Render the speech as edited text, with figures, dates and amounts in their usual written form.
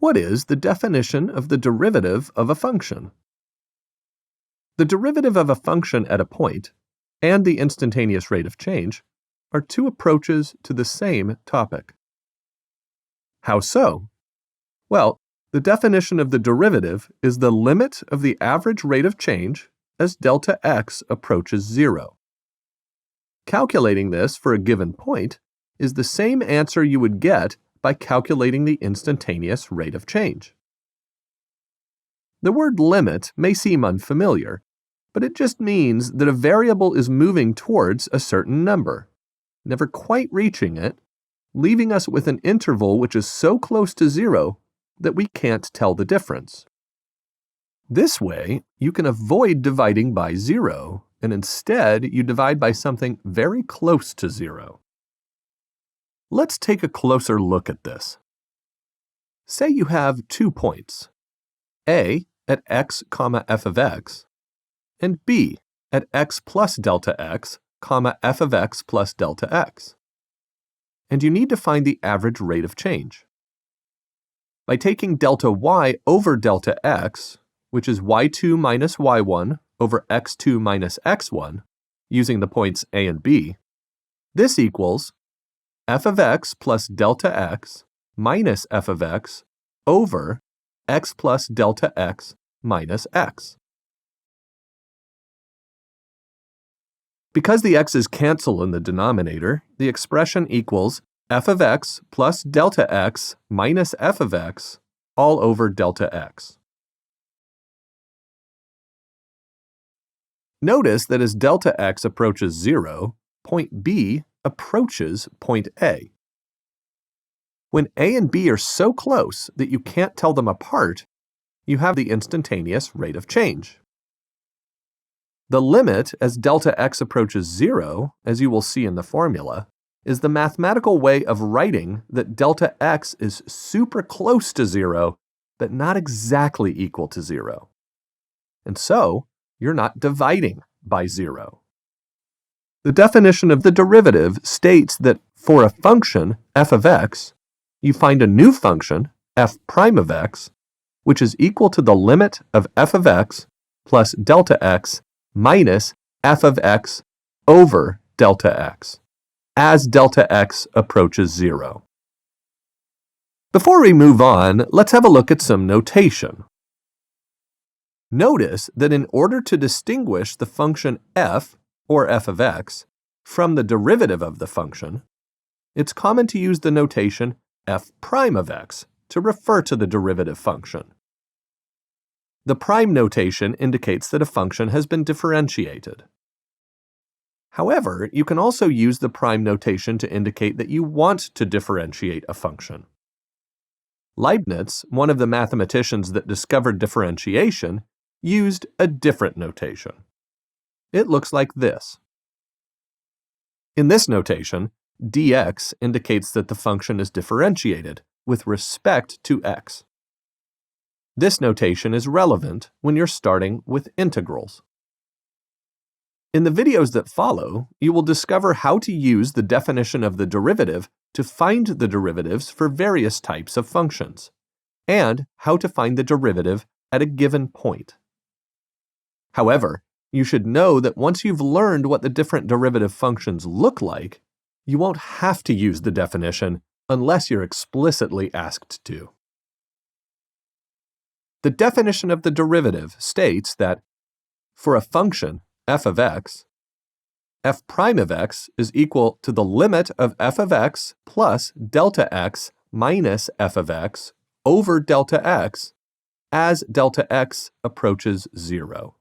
What is the definition of the derivative of a function? The derivative of a function at a point and the instantaneous rate of change are two approaches to the same topic. How so? Well, the definition of the derivative is the limit of the average rate of change as delta x approaches 0. Calculating this for a given point is the same answer you would get by calculating the instantaneous rate of change. The word limit may seem unfamiliar, but it just means that a variable is moving towards a certain number, never quite reaching it, leaving us with an interval which is so close to 0 that we can't tell the difference. This way, you can avoid dividing by 0, and instead you divide by something very close to 0. Let's take a closer look at this. Say you have 2 points, A at x, f of x, and B at x plus delta x, f of x plus delta x. And you need to find the average rate of change. By taking delta y over delta x, which is y2 minus y1 over x2 minus x1, using the points A and B, this equals f of x plus delta x minus f of x over x plus delta x minus x. Because the x's cancel in the denominator, the expression equals f of x plus delta x minus f of x all over delta x. Notice that as delta x approaches 0, point B approaches point A. When A and B are so close that you can't tell them apart, you have the instantaneous rate of change. The limit as delta x approaches 0, as you will see in the formula, is the mathematical way of writing that delta x is super close to 0, but not exactly equal to 0. And so, you're not dividing by 0. The definition of the derivative states that for a function, f of x, you find a new function, f prime of x, which is equal to the limit of f of x plus delta x minus f of x over delta x, as delta x approaches 0. Before we move on, let's have a look at some notation. Notice that in order to distinguish the function f, or f of x, from the derivative of the function, it's common to use the notation f prime of x to refer to the derivative function. The prime notation indicates that a function has been differentiated. However, you can also use the prime notation to indicate that you want to differentiate a function. Leibniz, one of the mathematicians that discovered differentiation, used a different notation. It looks like this. In this notation, dx indicates that the function is differentiated with respect to x. This notation is relevant when you're starting with integrals. In the videos that follow, you will discover how to use the definition of the derivative to find the derivatives for various types of functions, and how to find the derivative at a given point. However, you should know that once you've learned what the different derivative functions look like, you won't have to use the definition unless you're explicitly asked to. The definition of the derivative states that for a function, f of x, f prime of x is equal to the limit of f of x plus delta x minus f of x over delta x as delta x approaches 0.